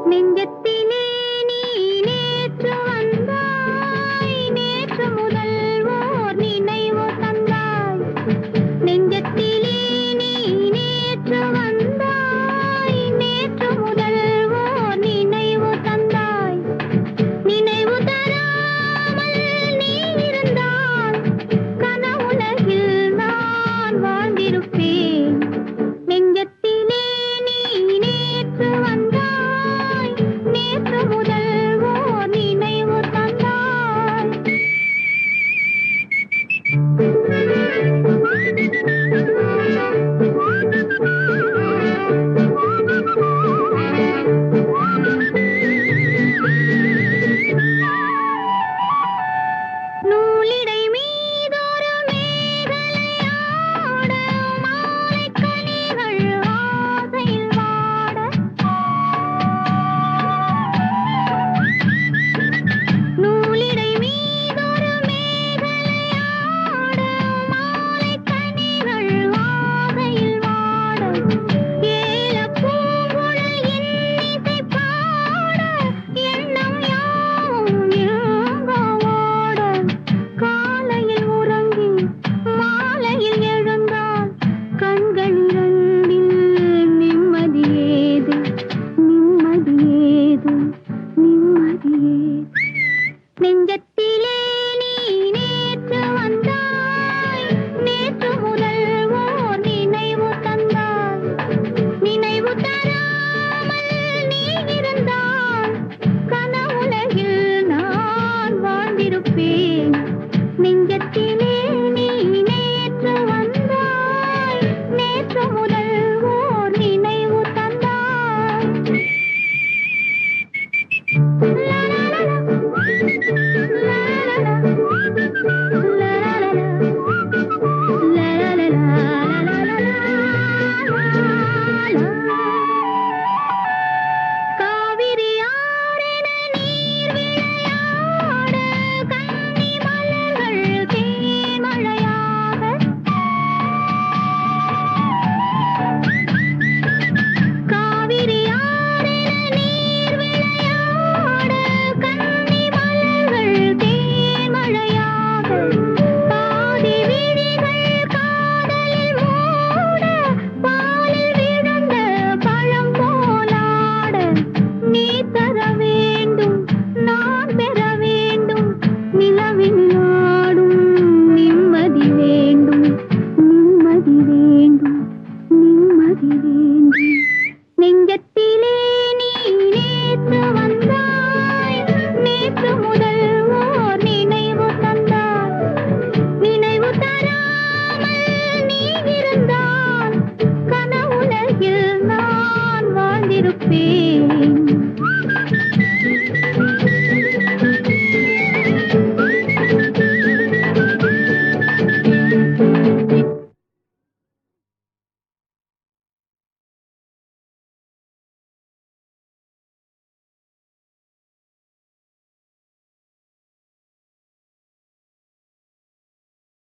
நெஞ்சத்திலே நீ நேற்று வந்தாய், நேற்று முதல் ஓர் நினைவு தந்தாய். நெஞ்சத்திலே நீ நேற்று வந்தாய், நேற்று முதல் ஓர் நினைவு தந்தாய். நினைவு தராமல் நீ இருந்தால் கனவுலகில் நான் வாழ்ந்திருப்பேன். நெஞ்சத்திலே நீ நேற்று வந்தாய், நேற்று முதல் ஓர் நினைவு தந்தாய். நூலிடை மீதொரு மேகலையாட, மாலைக் கனிகள் ஆசையில் வாட. நூலிடை மீதொரு மேகலையாட, மாலைக் கனிகள் ஆசையில் வாட. ஏலப் பூங்குழல் இன்னிசை பாட, எண்ணம் யாவும் எங்கோ ஓட. காலையில் உறங்கி மாலையில் எழுந்தால் கண்கள் இரண்டில் நிம்மதியேது, நிம்மதியேது, நிம்மதியேது. நெஞ்சத்திலே நீ நேற்று வந்தாய், நேற்று முதல் ஓர் நினைவு தந்தாய். நினைவு தராமல் நீ இருந்தால் கனவுலகில் நான் வாழ்ந்திருப்பேன். நெஞ்சத்திலே நீ நேற்று வந்தாய், நேற்று முதல்